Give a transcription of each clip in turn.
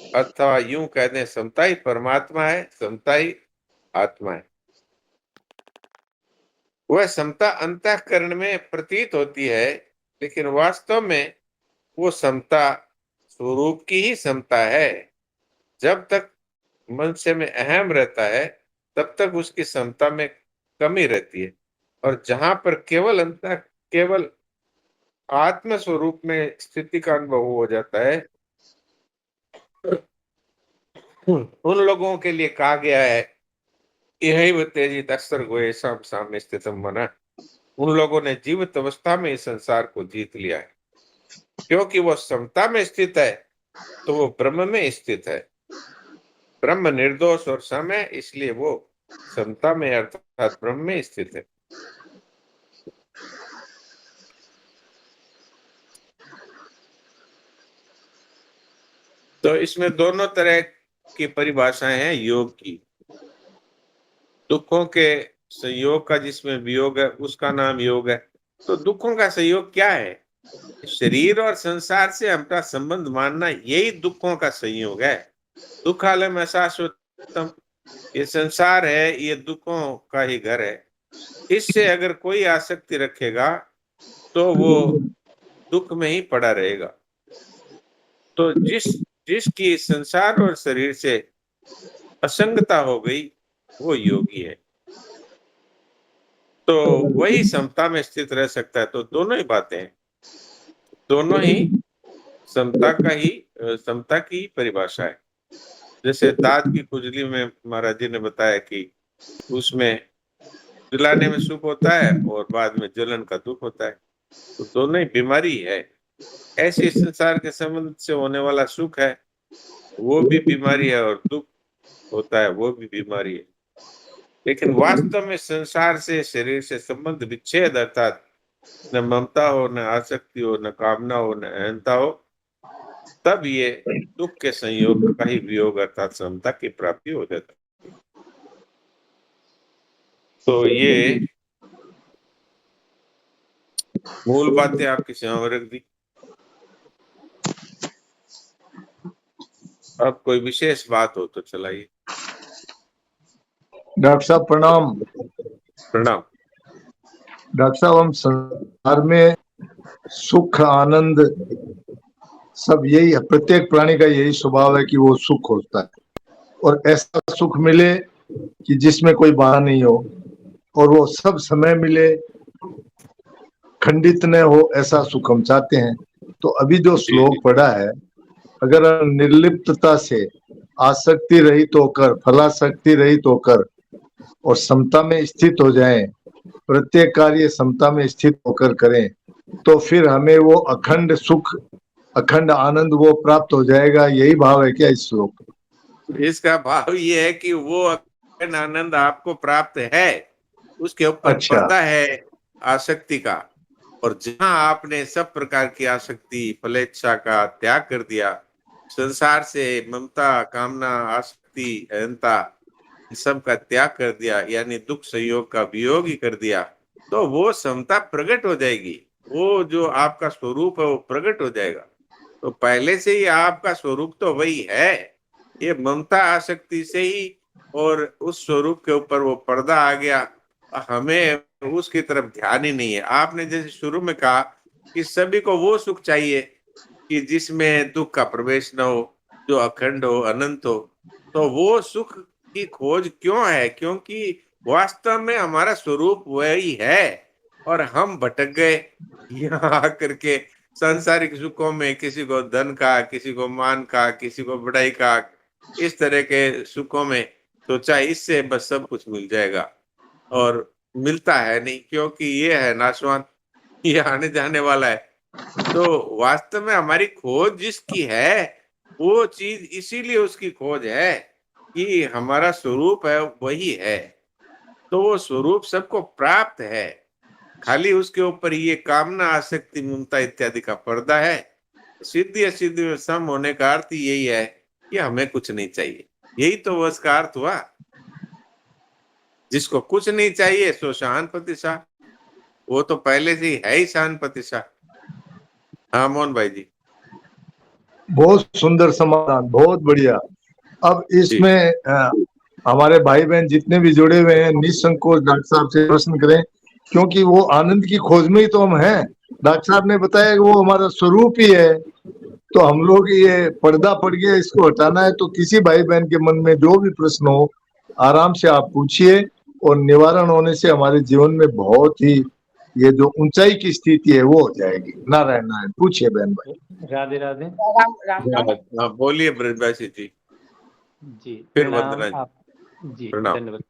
अथवा यूं कह दें समता ही परमात्मा है, समता ही आत्मा है। वह समता अंतःकरण में प्रतीत होती है, लेकिन वास्तव में वो समता स्वरूप की ही समता है। जब तक मनुष्य में अहम रहता है, तब तक उसकी समता में कमी रहती है। और जहां पर केवल आत्म स्वरूप में स्थिति का अनुभव हो जाता है, उन लोगों के लिए कहा गया है, यही वो तेजी तस्तर गोए सब सामने स्थितम बना। उन लोगों ने जीवित अवस्था में इस संसार को जीत लिया है। क्योंकि वो समता में स्थित है, तो वो ब्रह्म में स्थित है। ब्रह्म निर्दोष और सम है, इसलिए वो समता में अर्थात ब्रह्म में स्थित है। तो इसमें दोनों तरह की परिभाषाएं हैं योग की। दुखों के संयोग का जिसमें वियोग है, उसका नाम योग है। तो दुखों का संयोग क्या है? शरीर और संसार से हमारा संबंध मानना, यही दुखों का संयोग है। दुखालय में शाश्वतम, ये संसार है, ये दुखों का ही घर है। इससे अगर कोई आसक्ति रखेगा तो वो दुख में ही पड़ा रहेगा। तो जिसकी संसार और शरीर से असंगता हो गई, वो योगी है। तो वही समता में स्थित रह सकता है। तो दोनों ही बातें हैं, दोनों ही समता का ही समता की परिभाषा है। जैसे दांत की खुजली में महाराज जी ने बताया कि उसमें जलाने में सुख होता है और बाद में जलन का दुख होता है। तो दोनों ही बीमारी है। ऐसे संसार के संबंध से होने वाला सुख है, वो भी बीमारी है, और दुख होता है, वो भी बीमारी है। लेकिन वास्तव में संसार से, शरीर से संबंध विच्छेद अर्थात न ममता हो, न आसक्ति हो, न कामना हो, न अहंता हो, तब ये दुख के संयोग का ही वियोग अर्थात समता की प्राप्ति हो जाती है। तो ये मूल बातें आपकी सेवा में रख दी। अब कोई विशेष बात हो तो चलाइए। डॉक्टर साहब प्रणाम। प्रणाम। डॉक्टर साहब, हम संसार में सुख आनंद सब यही है, प्रत्येक प्राणी का यही स्वभाव है कि वो सुख खोजता है, और ऐसा सुख मिले कि जिसमें कोई बाधा नहीं हो, और वो सब समय मिले, खंडित न हो, ऐसा सुख हम चाहते हैं। तो अभी जो जी जी। श्लोक पढ़ा है, अगर निर्लिप्तता से आसक्ति रहित होकर, फलासक्ति रहित होकर और समता में स्थित हो जाएं, प्रत्येक कार्य समता में स्थित होकर करें, तो फिर हमें वो अखंड सुख, अखंड आनंद वो प्राप्त हो जाएगा। यही भाव है क्या इस श्लोक? इसका भाव ये है कि वो अखंड आनंद आपको प्राप्त है, उसके ऊपर अच्छा। पर्दा है आसक्ति का। और जहां आपने सब प्रकार की आसक्ति फलेच्छा का त्याग कर दिया, संसार से ममता कामना आसक्ति अहंता इन सब का त्याग कर दिया, यानी दुख संयोग का वियोग ही कर दिया, तो वो समता प्रकट हो जाएगी। वो जो आपका स्वरूप है वो प्रकट हो जाएगा। तो पहले से ही आपका स्वरूप तो वही है। ये ममता आसक्ति से ही और उस स्वरूप के ऊपर वो पर्दा आ गया, हमें उसकी तरफ ध्यान ही नहीं है। आपने जैसे शुरू में कहा कि सभी को वो सुख चाहिए कि जिसमें दुख का प्रवेश न हो, जो अखंड हो, अनंत हो। तो वो सुख की खोज क्यों है? क्योंकि वास्तव में हमारा स्वरूप वही है, और हम भटक गए यहाँ आकर के सांसारिक सुखों में, किसी को धन का, किसी को मान का, किसी को बड़ाई का, इस तरह के सुखों में सोचा इससे बस सब कुछ मिल जाएगा, और मिलता है नहीं, क्योंकि ये है नाशवान, ये आने जाने वाला है। तो वास्तव में हमारी खोज जिसकी है, वो चीज इसीलिए उसकी खोज है कि हमारा स्वरूप है वही है। तो वो स्वरूप सबको प्राप्त है, खाली उसके ऊपर ये कामना आसक्ति ममता इत्यादि का पर्दा है। सिद्धि असिद्धि में सम होने का अर्थ यही है कि हमें कुछ नहीं चाहिए। यही तो उसका अर्थ हुआ। जिसको कुछ नहीं चाहिए सो शांति शाह, वो तो पहले से ही है ही शांति शाह। हाँ मोहन भाई जी। बहुत सुंदर समाधान, बहुत बढ़िया। अब जी इसमें हमारे भाई बहन जितने भी जुड़े हुए हैं निसंकोच डॉक्टर साहब से प्रश्न करें, क्योंकि वो आनंद की खोज में ही तो हम हैं। डॉक्टर साहब ने बताया कि वो हमारा स्वरूप ही है। तो हम लोग ये पर्दा पड़ गया, इसको हटाना है। तो किसी भाई बहन के मन में जो भी प्रश्न हो, आराम से आप पूछिए, और निवारण होने से हमारे जीवन में बहुत ही ये जो ऊंचाई की स्थिति है वो हो जाएगी। नारायण नारायण, पूछिए बहन भाई। राधे राधे। राम राम राम। हाँ, बोलिए ब्रजभाषी जी। जी फिर प्रणाम वंदना जी। आप। जी प्रणाम। धन्यवाद।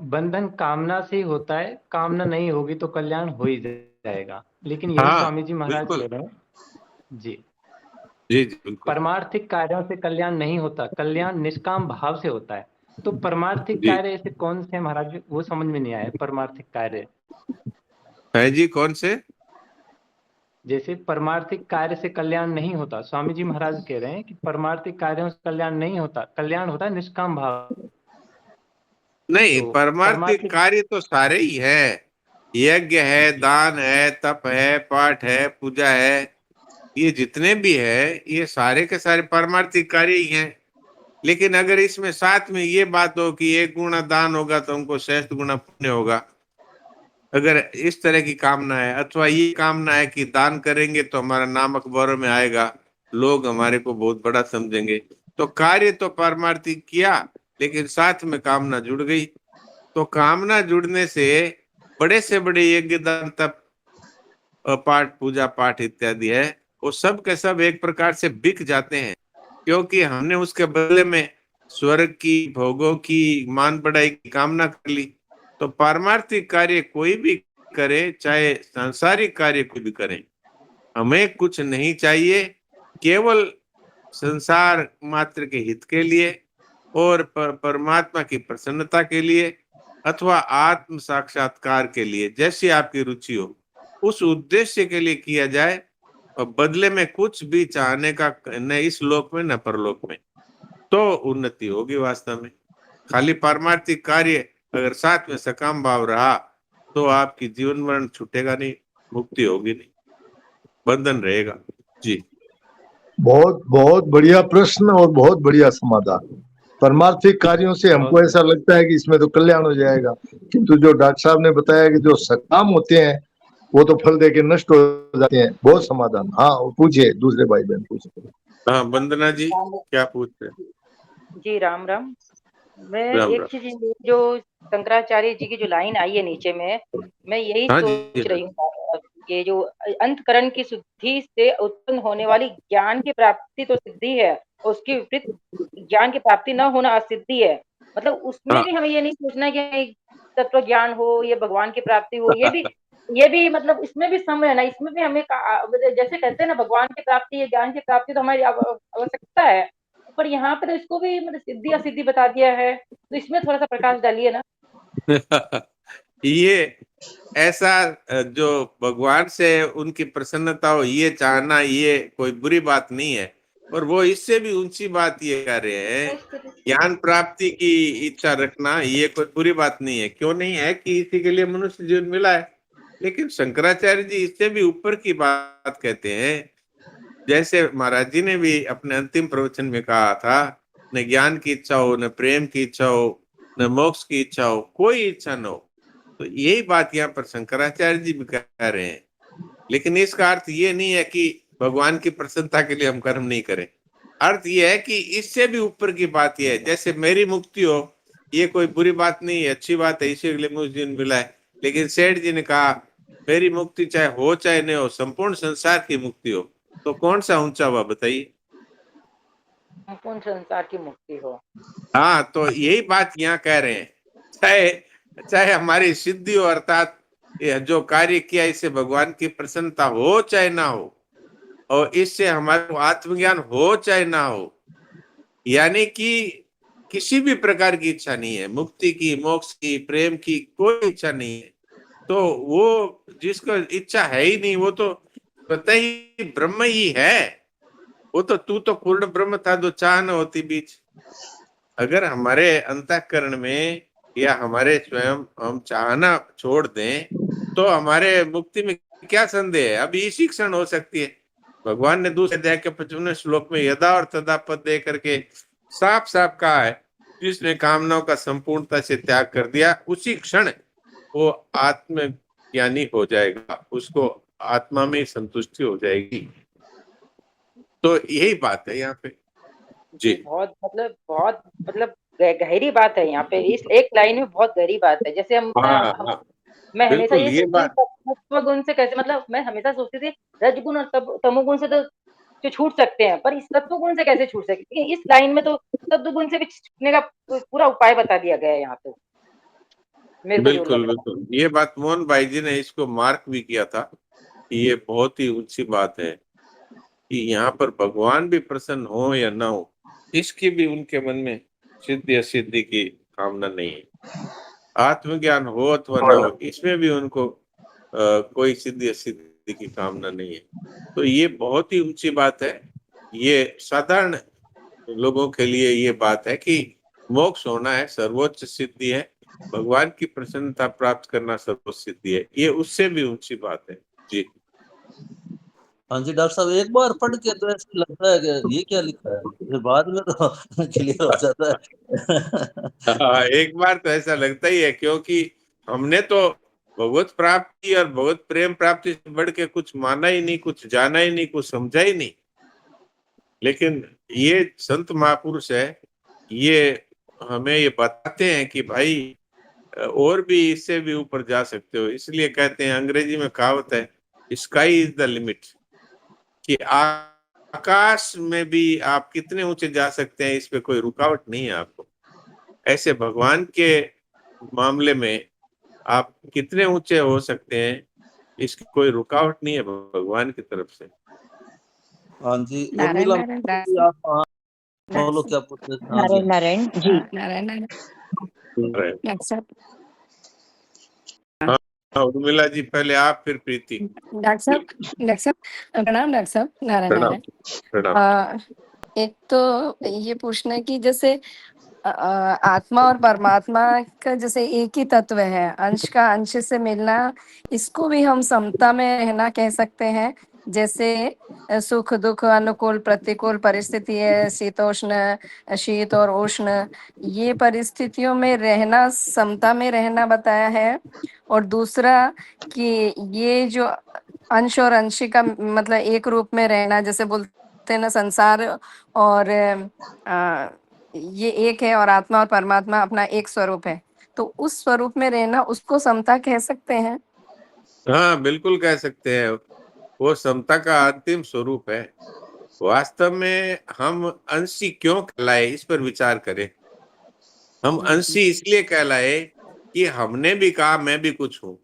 बंधन कामना से ही होता है, कामना नहीं होगी तो कल्याण हो ही जाएगा। लेकिन यही हाँ स्वामी जी महाराज बिल्कुल। कह रहे हैं। जी, जी जी बिल्कुल। परमार्थिक कार्यों से कल्याण नहीं होता, कल्याण निष्काम भाव से होता है। तो परमार्थिक जी कार्य ऐसे कौन से हैं महाराज जी, वो समझ में नहीं आया। परमार्थिक कार्य है जी, कौन से? जैसे परमार्थिक कार्य से कल्याण नहीं होता, स्वामी जी महाराज कह रहे हैं कि परमार्थिक कार्यों से कल्याण नहीं होता, कल्याण होता है निष्काम भाव। नहीं, तो परमार्थिक परमार्थिक कार्य तो सारे ही है। यज्ञ है, दान है, तप है, पाठ है, पूजा है, ये जितने भी है ये सारे के सारे परमार्थिक कार्य ही हैं। लेकिन अगर इसमें साथ में ये बात हो कि एक गुना दान होगा तो हमको सहस्त्र गुना पुण्य होगा, अगर इस तरह की कामना है, अथवा ये कामना है कि दान करेंगे तो हमारा नाम अखबारों में आएगा, लोग हमारे को बहुत बड़ा समझेंगे, तो कार्य तो परमार्थिक किया, लेकिन साथ में कामना जुड़ गई। तो कामना जुड़ने से बड़े से बड़े यज्ञ दान तप पाठ पूजा पाठ इत्यादि है, वो सब के सब एक प्रकार से बिक जाते हैं, क्योंकि हमने उसके बदले में स्वर्ग की, भोगों की, मान बढ़ाई की कामना कर ली। तो पारमार्थिक कार्य कोई भी करे, चाहे सांसारिक कार्य कोई भी करे, हमें कुछ नहीं चाहिए, केवल संसार मात्र के हित के लिए और परमात्मा की प्रसन्नता के लिए, अथवा आत्म साक्षात्कार के लिए, जैसी आपकी रुचि हो, उस उद्देश्य के लिए किया जाए, और बदले में कुछ भी चाहने का न इस लोक में न परलोक में, तो उन्नति होगी वास्तव में। खाली पारमार्थिक कार्य अगर साथ में सकाम भाव रहा तो आपकी जीवन मरण छूटेगा नहीं, मुक्ति होगी नहीं, बंधन रहेगा। जी बहुत बहुत बढ़िया प्रश्न और बहुत बढ़िया समाधान। परमार्थिक कार्यों से हमको बहुत ऐसा लगता है कि इसमें तो कल्याण हो जाएगा, किंतु जो डॉक्टर साहब ने बताया कि जो सकाम होते हैं वो तो फल दे के नष्ट हो जाते हैं। बहुत समाधान। हाँ, पूछिए दूसरे भाई बहन, पूछिए। हाँ, वंदना जी राम क्या पूछ रहे हैं? जी राम राम। मैं राम एक राम। चीज ये जो शंकराचार्य जी की जो लाइन आई है नीचे में, मैं यही हाँ जी सोच हाँ। रही हूँ। ये जो अंतकरण की शुद्धि से उत्पन्न होने वाली ज्ञान की प्राप्ति तो सिद्धि है, और उसकी विपरीत ज्ञान की प्राप्ति न होना असिद्धि है। मतलब उसमें हाँ। भी हमें ये नहीं सोचना कि तत्व ज्ञान हो या भगवान की प्राप्ति हो, ये भी मतलब इसमें भी सम रहना। इसमें भी हमें जैसे कहते हैं ना, भगवान की प्राप्ति या ज्ञान की प्राप्ति तो हमारी आवश्यकता है, पर यहाँ पे तो इसको भी मतलब सिद्धि असिद्धि बता दिया है। तो इसमें थोड़ा सा प्रकाश डालिए ना। ये ऐसा जो भगवान से उनकी प्रसन्नता हो ये चाहना, ये कोई बुरी बात नहीं है, और वो इससे भी ऊंची बात ये कर रहे हैं, ज्ञान प्राप्ति की इच्छा रखना ये कोई बुरी बात नहीं है। क्यों नहीं है कि इसी के लिए मनुष्य जीवन मिला है। लेकिन शंकराचार्य जी इससे भी ऊपर की बात कहते हैं। जैसे महाराज जी ने भी अपने अंतिम प्रवचन में कहा था, न ज्ञान की इच्छा हो, न प्रेम की इच्छा हो, न मोक्ष की इच्छा हो, कोई इच्छा न हो। तो यही बात यहाँ पर शंकराचार्य जी भी कह रहे हैं। लेकिन इसका अर्थ ये नहीं है कि भगवान की प्रसन्नता के लिए हम कर्म नहीं करें। अर्थ ये है कि इससे भी ऊपर की बात यह है, जैसे मेरी मुक्ति हो, ये कोई बुरी बात नहीं है, अच्छी बात है, इसी के लिए मुझे दिन मिला है। लेकिन सेठ जी ने कहा मेरी मुक्ति चाहे हो चाहे नहीं हो, संपूर्ण संसार की मुक्ति हो, तो कौन सा ऊंचा हुआ बताइए? संपूर्ण संसार की मुक्ति हो। हाँ, तो यही बात यहाँ कह रहे हैं। चाहे चाहे हमारी सिद्धि हो, अर्थात ये जो कार्य किया इससे भगवान की प्रसन्नता हो चाहे ना हो, और इससे हमारे को आत्मज्ञान हो चाहे ना हो, यानी कि किसी भी प्रकार की इच्छा नहीं है, मुक्ति की, मोक्ष की, प्रेम की कोई इच्छा नहीं है। तो वो जिसको इच्छा है ही नहीं, वो तो स्वतः ही ब्रह्म ही है। वो तो तू तो पूर्ण ब्रह्म था, जो चाह न होती बीच। अगर हमारे अंतःकरण में या हमारे स्वयं हम चाहना छोड़ दें तो हमारे मुक्ति में क्या संदेह है? अभी इसी क्षण हो सकती है। भगवान ने दूसरे अध्याय के 55वें श्लोक में यदा और तदा पद दे करके साफ साफ कहा है, जिसने कामनाओं का संपूर्णता से त्याग कर दिया उसी क्षण वो आत्मज्ञानी हो जाएगा, उसको आत्मा में संतुष्टि हो जाएगी। तो यही बात है यहाँ पे। जी बहुत मतलब गहरी बात है यहाँ पे, इस एक लाइन में बहुत गहरी बात है। जैसे हाँ हाँ मैं हमेशा बिल्कुल ये ये सोचती हूँ बात। सत्व गुण से कैसे, मतलब मैं हमेशा सोचती थी रजगुण और तमोगुण से तो जो छूट सकते हैं, पर इस सत्व गुण से कैसे छूट सकते हैं? इस लाइन में तो सत्व गुण से भी छूटने का पूरा उपाय बता दिया गया है यहाँ पे, मेरे को जो लग बिल्कुल रहा बिल्कुल ये बात मोहन भाई जी ने इसको मार्क भी किया था कि ये बहुत ही ऊंची बात है कि यहाँ पर भगवान भी प्रसन्न हो या ना हो, इसकी भी उनके मन में सिद्धि असिद्धि की कामना नहीं है। आत्मज्ञान हो अथवा ना हो, इसमें भी उनको कोई सिद्धि असिद्धि की कामना नहीं है। तो ये बहुत ही ऊंची बात है। ये साधारण लोगों के लिए ये बात है कि मोक्ष होना है, सर्वोच्च सिद्धि है, भगवान की प्रसन्नता प्राप्त करना सर्वोच्च सिद्धि है, ये उससे भी ऊंची बात है। जी हाँ जी डॉक्टर साहब, एक बार पढ़ के तो ऐसा लगता है कि ये क्या लिखा है, फिर बाद में तो क्लियर हो जाता है। हाँ, एक बार तो ऐसा लगता ही है, क्योंकि हमने तो भगवत प्राप्ति और भगवत प्रेम प्राप्ति से बढ़ के कुछ माना ही नहीं, कुछ जाना ही नहीं, कुछ समझा ही नहीं। लेकिन ये संत महापुरुष है, ये हमें ये बताते हैं कि भाई और भी इससे भी ऊपर जा सकते हो। इसलिए कहते हैं, अंग्रेजी में कहावत है, स्काई इज द लिमिट, कि आकाश में भी आप कितने ऊंचे जा सकते हैं, इस पे कोई रुकावट नहीं है आपको। ऐसे भगवान के मामले में आप कितने ऊंचे हो सकते हैं, इसकी कोई रुकावट नहीं है भगवान की तरफ से। हाँ जी, और नारायण नीलम नारायण जी, आप बोलो क्या पूछते थे? हाँ जी नारायण नारायण जी। नारायण नारायण डॉक्टर साहब, हाँ उर्मिला जी, पहले आप फिर प्रीति। डॉक्टर साहब प्रणाम। डॉक्टर साहब नारायण प्रणाम नारायण। प्रणाम। एक तो ये पूछना है कि जैसे आत्मा और परमात्मा का जैसे एक ही तत्व है, अंश का अंश से मिलना, इसको भी हम समता में रहना कह सकते हैं। जैसे सुख दुख अनुकूल प्रतिकूल परिस्थिति है, शीतोष्ण शीत और उष्ण, ये परिस्थितियों में रहना, समता में रहना बताया है। और दूसरा कि ये जो अंश और अंशिका मतलब एक रूप में रहना, जैसे बोलते हैं ना संसार और ये एक है और आत्मा और परमात्मा अपना एक स्वरूप है, तो उस स्वरूप में रहना उसको समता कह सकते हैं। हाँ बिल्कुल कह सकते हैं, वो समता का अंतिम स्वरूप है। वास्तव में हम अंशी क्यों कहलाए, इस पर विचार करें। हम अंशी इसलिए कहलाए कि हमने भी कहा मैं भी कुछ हूं,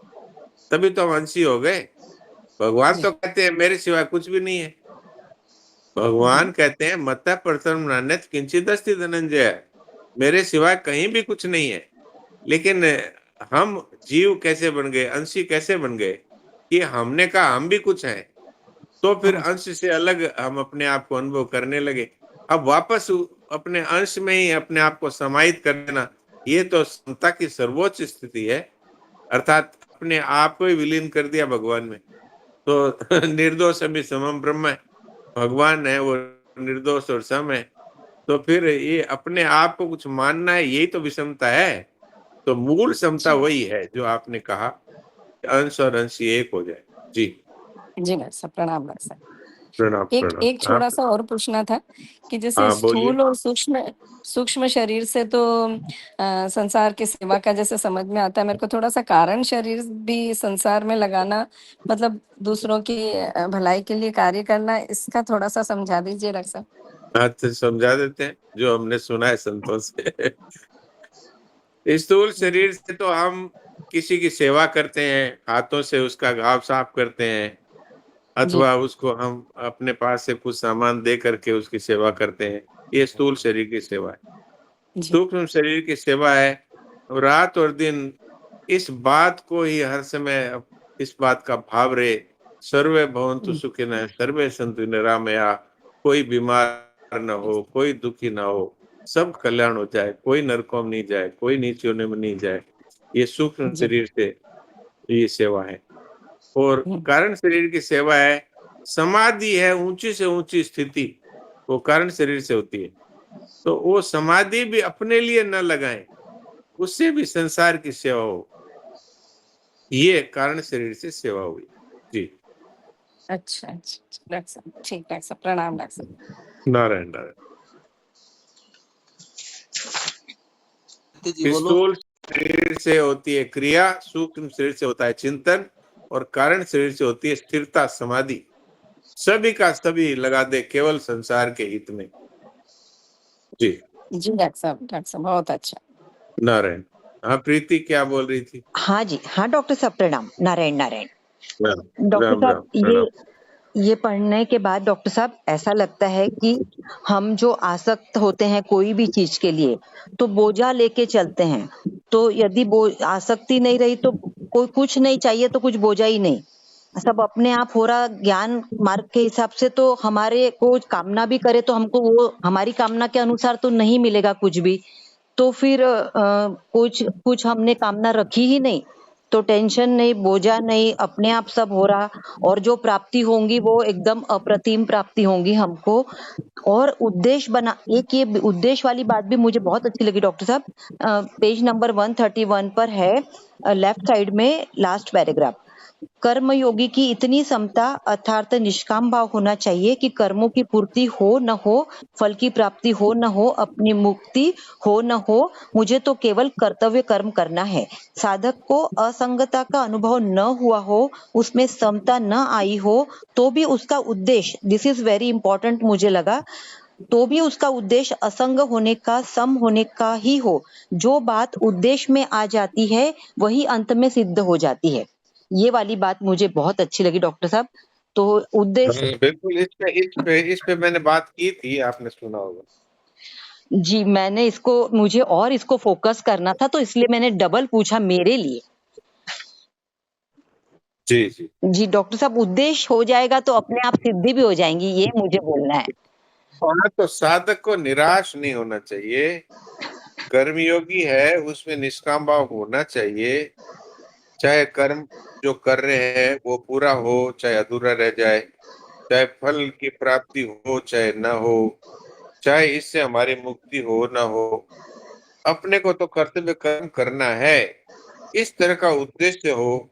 तभी तो हम अंशी हो गए। भगवान तो कहते हैं मेरे सिवाय कुछ भी नहीं है। भगवान कहते हैं मत्तः परतरम नान्यत् किंचित् अस्ति धनंजय, मेरे सिवाय कहीं भी कुछ नहीं है। लेकिन हम जीव कैसे बन गए, अंशी कैसे बन गए कि हमने कहा हम भी कुछ हैं, तो फिर अंश से अलग हम अपने आप को अनुभव करने लगे। अब वापस अपने अंश में ही अपने आप को समाहित कर देना, ये तो समता की सर्वोच्च स्थिति है। अर्थात अपने आप को ही विलीन कर दिया भगवान में। तो निर्दोष अभी समम ब्रह्म है, भगवान है वो निर्दोष और सम है। तो फिर ये अपने आप को कुछ मानना है, यही तो विषमता है। तो मूल समता वही है जो आपने कहा, अंश और अंश एक हो जाए। जी जी डॉक्टर साहब प्रणाम। डॉक्टर साहब प्रणाम एक प्रणाम। एक छोटा सा और पूछना था कि जैसे हाँ बोलिए। स्थूल और सूक्ष्म सूक्ष्म शरीर से तो संसार की सेवा का जैसे समझ में आता है, मेरे को थोड़ा सा कारण शरीर भी संसार में लगाना, मतलब दूसरों की भलाई के लिए कार्य करना, इसका थोड़ा सा समझा दीजिए डॉक्टर साहब। तो समझा देते हैं जो हमने सुना है संतों से। स्थूल शरीर से तो हम किसी की सेवा करते हैं, हाथों से उसका घाव साफ करते हैं, जी अथवा उसको हम अपने पास से कुछ सामान दे करके उसकी सेवा करते हैं। ये स्थूल शरीर की सेवा है। जी सूक्ष्म शरीर की सेवा है रात और दिन इस बात को ही हर समय, इस बात का भाव रहे, सर्वे भवन्तु सुखिनः सर्वे सन्तु निरामया, कोई बीमार न हो, कोई दुखी ना हो, सब कल्याण हो जाए, कोई नरकों में नहीं जाए, कोई नीचे होने में नहीं जाए। ये सूक्ष्म जी शरीर से ये सेवा है। और कारण शरीर की सेवा है समाधि है ऊंची से ऊंची स्थिति, वो कारण शरीर से होती है। तो वो समाधि भी अपने लिए न लगाएं, उससे भी संसार की सेवा हो, ये कारण शरीर से सेवा हुई। जी, अच्छा अच्छा डॉक्टर साहब, ठीक डॉक्टर साहब, प्रणाम डॉक्टर साहब। नारायण नारायण। जी बोलो। स्थूल शरीर से होती है क्रिया, सूक्ष्म शरीर से होता है चिंतन, और कारण शरीर से होती है स्थिरता समाधि। सभी का सभी लगा दे केवल संसार के हित में। जी, जी डॉक्टर साहब बहुत अच्छा। नारायण। हाँ प्रीति क्या बोल रही थी? हाँ जी, हाँ डॉक्टर साहब प्रणाम, नारायण नारायण। राम डॉक्टर राम साहब राम, प्रणाम। ये पढ़ने के बाद डॉक्टर साहब ऐसा लगता है कि हम जो आसक्त होते हैं कोई भी चीज के लिए तो बोझा लेके चलते हैं। तो यदि आसक्ति नहीं रही तो कोई कुछ नहीं चाहिए तो कुछ बोझा ही नहीं, सब अपने आप हो रहा। ज्ञान मार्ग के हिसाब से तो हमारे को कामना भी करे तो हमको वो हमारी कामना के अनुसार तो नहीं मिलेगा कुछ भी। तो फिर कुछ कुछ हमने कामना रखी ही नहीं तो टेंशन नहीं, बोझा नहीं, अपने आप सब हो रहा। और जो प्राप्ति होंगी वो एकदम अप्रतिम प्राप्ति होंगी हमको। और उद्देश्य बना, एक ये उद्देश्य वाली बात भी मुझे बहुत अच्छी लगी डॉक्टर साहब। पेज नंबर 131 पर है, लेफ्ट साइड में लास्ट पैराग्राफ। कर्म योगी की इतनी समता अर्थात निष्काम भाव होना चाहिए कि कर्मों की पूर्ति हो न हो, फल की प्राप्ति हो न हो, अपनी मुक्ति हो न हो, मुझे तो केवल कर्तव्य कर्म करना है। साधक को असंगता का अनुभव न हुआ हो, उसमें समता न आई हो, तो भी उसका उद्देश्य, दिस इज वेरी इंपॉर्टेंट मुझे लगा, तो भी उसका उद्देश्य असंग होने का, सम होने का ही हो। जो बात उद्देश्य में आ जाती है वही अंत में सिद्ध हो जाती है। ये वाली बात मुझे बहुत अच्छी लगी डॉक्टर साहब। तो उद्देश्य, बिल्कुल, इस पे मैंने बात की थी, आपने सुना होगा। जी मैंने इसको, मुझे और इसको फोकस करना था तो इसलिए मैंने डबल पूछा मेरे लिए। जी जी, जी डॉक्टर साहब, उद्देश्य हो जाएगा तो अपने आप सिद्धि भी हो जाएंगी, ये मुझे बोलना है। हाँ तो साधक को निराश नहीं होना चाहिए। कर्मयोगी है उसमें निष्काम भाव होना चाहिए, चाहे कर्म जो कर रहे हैं वो पूरा हो चाहे अधूरा रह जाए, चाहे फल की प्राप्ति हो चाहे न हो, चाहे इससे हमारी मुक्ति हो न हो, अपने को तो कर्तव्य कर्म करना है। इस तरह का उद्देश्य हो,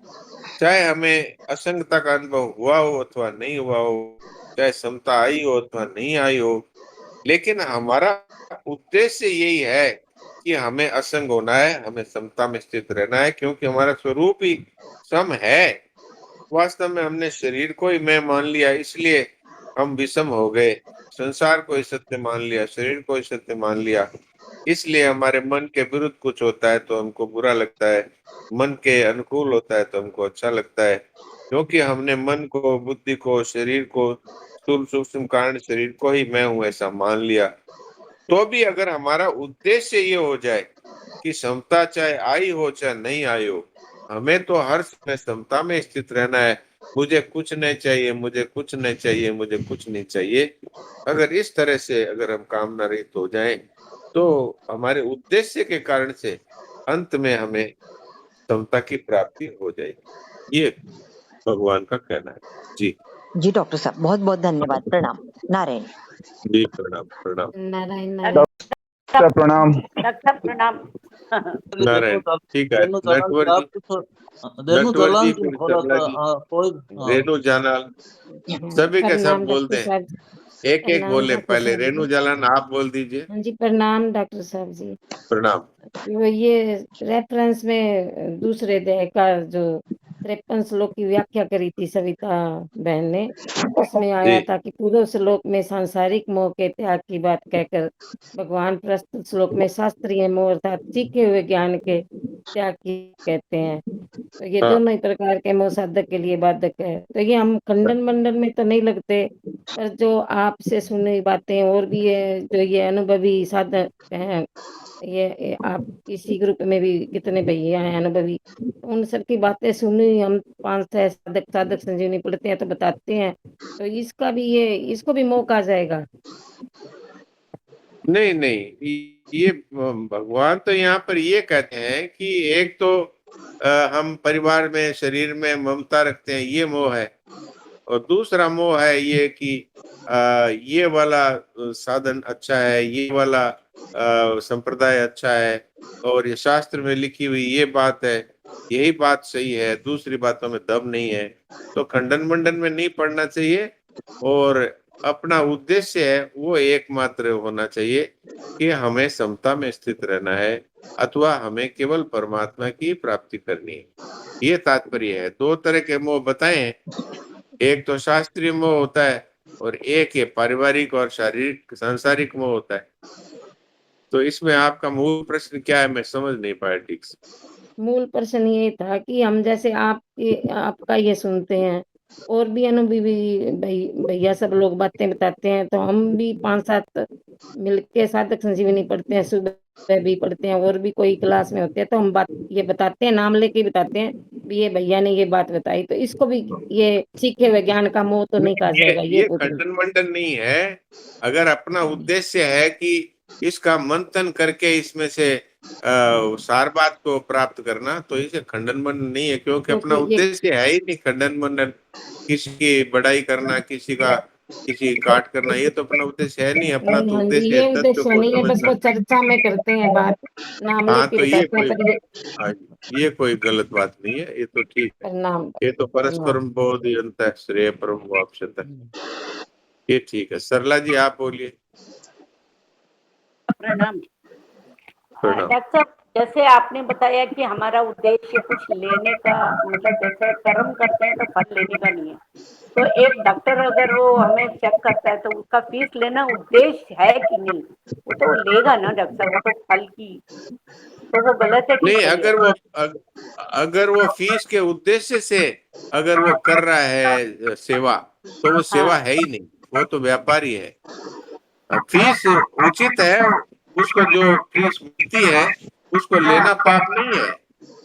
चाहे हमें असंगता का अनुभव हुआ हो अथवा नहीं हुआ हो, चाहे समता आई हो अथवा नहीं आई हो, लेकिन हमारा उद्देश्य यही है कि हमें असंग होना है, हमें समता में स्थित रहना है, क्योंकि हमारा स्वरूप ही सम है। वास्तव में हमने शरीर को ही मैं मान लिया, इसलिए हम विषम हो गए। संसार को ही सत्य मान लिया, शरीर को ही सत्य मान लिया, इसलिए हमारे मन के विरुद्ध कुछ होता है तो हमको बुरा लगता है, मन के अनुकूल होता है तो हमको अच्छा लगता है, क्योंकि हमने मन को, बुद्धि को, शरीर को, स्थूल सूक्ष्म कारण शरीर को ही मैं हूं ऐसा मान लिया। तो भी अगर हमारा उद्देश्य ये हो जाए कि समता चाहे आई हो चाहे नहीं आई हो, हमें तो हर समय समता में स्थित रहना है, मुझे कुछ नहीं चाहिए, मुझे कुछ नहीं चाहिए, मुझे कुछ नहीं चाहिए, अगर इस तरह से अगर हम कामना रहित हो जाएं तो हमारे उद्देश्य के कारण से अंत में हमें समता की प्राप्ति हो जाएगी, ये भगवान का कहना है। जी जी डॉक्टर साहब बहुत बहुत धन्यवाद, प्रणाम, नारायण। जी, प्रणाम प्रणाम, नारायण नारायण। डॉक्टर प्रणाम। डॉक्टर प्रणाम। नारायण। ठीक है, रेणु जालान नटवर जी, जी, आप कुछ रेणु नटवर जालान जी, जी फिर थोड़ा सरला सा, जी, हाँ कोई, हाँ रेणु जालाल, सभी के सब प्रणाम बोल डॉक्टर दें, साहब। एक एक प्रणाम बोले, डॉक्टर पहले साहब रेणु जी। जालान आप बोल दीजिए। हाँ जी प्रणाम डॉक्टर साहब जी। प्रणाम। वो ये रेफरेंस में दूसरे अध्याय का जो 53 श्लोक की व्याख्या करी थी सविता बहन ने, उसमें आया जी था कि पूर्व श्लोक में सांसारिक मोह के त्याग की बात कहकर भगवान प्रस्तुत श्लोक में शास्त्रीय मोह अर्थात सीखे हुए ज्ञान के त्याग की कहते हैं। तो ये हाँ, दोनों ही प्रकार के मोह साधक के लिए बाधक है। तो ये हम खंडन मंडन में तो नहीं लगते, पर जो आपसे सुनी बातें और भी है, जो ये अनुभवी साधक हैं, ये आप इसी ग्रुप में भी कितने भैया हैं अनुभवी, उन सब की बातें सुनी हम, 5 6 साधक साधक संजीवनी पढ़ते हैं तो बताते हैं। तो इसका भी इसको भी मौका आ जाएगा। नहीं नहीं, ये भगवान तो यहाँ पर ये कहते हैं कि एक तो हम परिवार में, शरीर में ममता रखते हैं, ये मोह है। और दूसरा मोह है ये कि ये वाला साधन अच्छा है, ये वाला संप्रदाय अच्छा है, और ये शास्त्र में लिखी हुई ये बात है, यही बात सही है, दूसरी बातों में दम नहीं है। तो खंडन मंडन में नहीं पड़ना चाहिए, और अपना उद्देश्य है वो एकमात्र होना चाहिए कि हमें समता में स्थित रहना है, अथवा हमें केवल परमात्मा की प्राप्ति करनी है। ये तात्पर्य है। दो तरह के मोह बताए हैं, एक तो शास्त्रीय मोह होता है और एक ये पारिवारिक और शारीरिक सांसारिक मोह होता है। तो इसमें आपका मूल प्रश्न क्या है, मैं समझ नहीं पाया ठीक से। मूल प्रश्न ये था कि हम जैसे आपका ये सुनते हैं, और भी अनुभवी भैया सब लोग बातें बताते हैं, तो हम भी 5-7 मिलके साधक संजीवनी पढ़ते हैं, सुबह भी पढ़ते हैं, और भी कोई क्लास में होते हैं, तो हम बात ये बताते हैं, नाम लेके बताते हैं भी ये भैया ने ये बात बताई, तो इसको भी ये सीखे हुए ज्ञान का मोह तो नहीं कहा जाएगा? ये ये पूछ रही खंडन मंडन नहीं है। अगर अपना उद्देश्य है कि इसका मंथन करके इसमें से सार बात को प्राप्त करना, तो इसे खंडन मंडन नहीं है, क्योंकि अपना क्योंकि ये उद्देश्य है ही नहीं खंडन मंडन, किसी की बड़ाई करना, किसी काट करना, ये तो अपना उद्देश्य है नहीं। अपना नहीं, तो हाँ जी, उद्देश्य है ये तत्व उद्देश्य को नहीं है, बस वो समझना। चर्चा में करते हैं बात, नाम हाँ, लेके तो ये बताते हैं, कोई पर ये हाँ, ये कोई गलत बात नहीं है, ये तो ठीक है। प्रणाम। ये तो परस्परम बोधयन्तः श्रेय परम वाप्स्यतः, ये ठीक है। सरला जी आप बोलिए। प्रणाम। प्रणाम। डॉक्टर साहब, जैसे आपने बताया कि हमारा उद्देश्य कुछ लेने का, मतलब जैसे कर्म करते हैं तो फल लेने का नहीं है, तो एक डॉक्टर अगर वो हमें चेक करता है तो उसका फीस लेना उद्देश्य है कि नहीं? वो तो लेगा ना डॉक्टर साहब, वो तो फल की, तो वो गलत है कि नहीं, सही है? अगर वो फीस के उद्देश्य से अगर वो कर रहा है सेवा, तो वो सेवा हाँ, है ही नहीं, वो तो व्यापारी है। फीस उचित है, उसको जो फीस मिलती है उसको लेना हाँ, पाप नहीं है,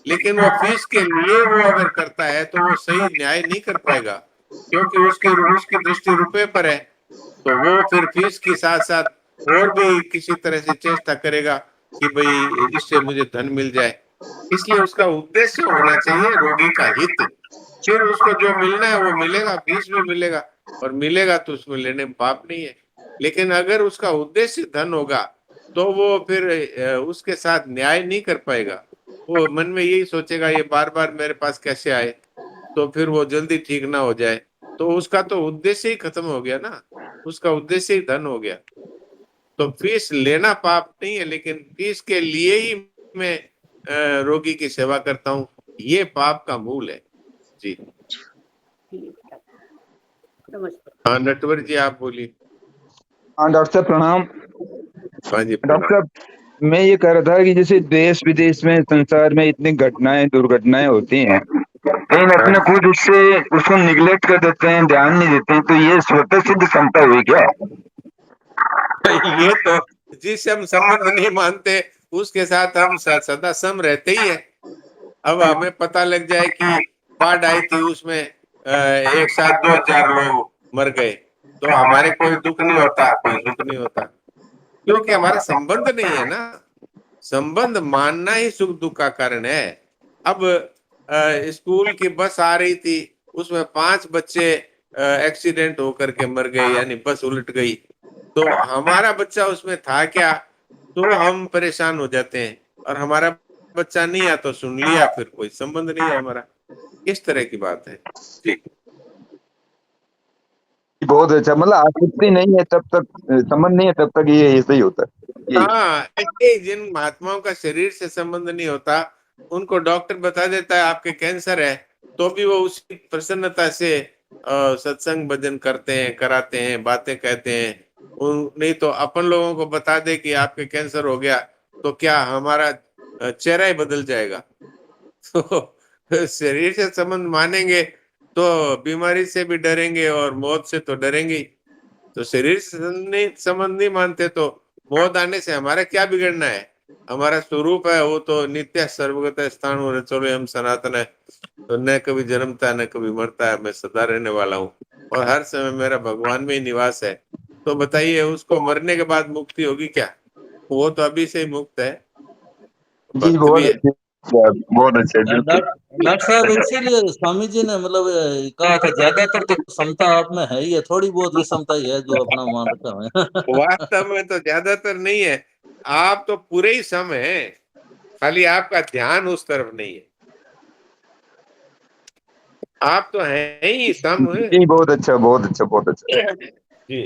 लेकिन वो फीस के लिए वो अगर करता है तो वो सही न्याय नहीं कर पाएगा, क्योंकि उसकी उसकी दृष्टि रुपए पर है। तो वो फिर फीस के साथ साथ और भी किसी तरह से चेष्टा करेगा कि भाई इससे मुझे धन मिल जाए। इसलिए उसका उद्देश्य होना चाहिए रोगी का हित। फिर उसको जो मिलना है वो मिलेगा, फीस भी मिलेगा, और मिलेगा तो उसमें लेने में पाप नहीं है। लेकिन अगर उसका उद्देश्य धन होगा तो वो फिर उसके साथ न्याय नहीं कर पाएगा। वो मन में यही सोचेगा ये बार बार मेरे पास कैसे आए, तो फिर वो जल्दी ठीक ना हो जाए। तो उसका तो उद्देश्य ही खत्म हो गया ना, उसका उद्देश्य ही धन हो गया। तो फीस लेना पाप नहीं है, लेकिन फीस के लिए ही मैं रोगी की सेवा करता हूँ, ये पाप का मूल है। जी ठीक है, नमस्ते। हाँ, नटवर जी आप बोलिए। हाँ डॉक्टर साहब प्रणाम। हाँ जी, डॉक्टर प्रणाम। साहब मैं ये कह रहा था कि जैसे देश विदेश में संसार में इतनी घटनाएं दुर्घटनाएं होती हैं, कहीं अपने खुद उससे उसको निगलेक्ट कर देते हैं, ध्यान नहीं देते हैं, तो ये स्वतः सिद्ध क्षमता हुई क्या? ये तो जिससे हम संबंध नहीं मानते उसके साथ हम सदा सम रहते ही है। अब हमें पता लग जाए कि बाढ़ आई थी, उसमें एक साथ 2000 लोग मर गए, तो हमारे कोई दुख नहीं होता, कोई सुख नहीं होता, क्योंकि हमारा संबंध नहीं है ना। संबंध मानना ही सुख दुख का कारण है। अब स्कूल की बस आ रही थी, उसमें 5 बच्चे एक्सीडेंट होकर के मर गए, यानी बस उलट गई, तो हमारा बच्चा उसमें था क्या, तो हम परेशान हो जाते हैं। और हमारा बच्चा नहीं आया तो सुन लिया, फिर कोई संबंध नहीं है हमारा। इस तरह की बात है जी। बहुत अच्छा, मतलब आसक्ति नहीं है तब तक, संबंध नहीं है तब तक ये ऐसे ही होता है। हाँ, ऐसे जिन महात्माओं का शरीर से संबंध नहीं होता, उनको डॉक्टर बता देता है आपके कैंसर है, तो भी वो उसी प्रसन्नता से सत्संग भजन करते हैं, कराते हैं, बातें कहते हैं। नहीं तो अपन लोगों को बता दे कि आपके कैंसर हो गया, तो क्या हमारा चेहरा ही बदल जाएगा? तो शरीर से संबंध मानेंगे तो बीमारी से भी डरेंगे और मौत से तो डरेंगे ही। तो शरीर से संबंध नहीं मानते तो मौत आने से हमारा क्या बिगड़ना है? हमारा स्वरूप है वो तो नित्य सर्वगत स्थान और चलो हम सनातन है, तो न कभी जन्मता न कभी मरता है, मैं सदा रहने वाला हूँ और हर समय मेरा भगवान में ही निवास है। तो बताइए उसको मरने के बाद मुक्ति होगी क्या? वो तो अभी से ही मुक्त है, जी भक्त भी बहुत है। अच्छी बहुत अच्छा बिल्कुल। डॉक्टर साहब इसीलिए स्वामी जी ने मतलब कहा था ज्यादातर तो क्षमता आप में है ही है, थोड़ी बहुत विषमता ही है जो अपना मान रखा है। वास्तव में तो ज्यादातर नहीं है, आप तो पूरे ही सम है, खाली आपका ध्यान उस तरफ नहीं है। आप तो हैं ही सम। जी बहुत अच्छा बहुत अच्छा बहुत अच्छा। जी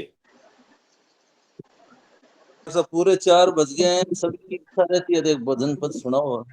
सब पूरे 4 बज गए हैं, सबकी इच्छा रहती है एक भजन पद सुनाओ।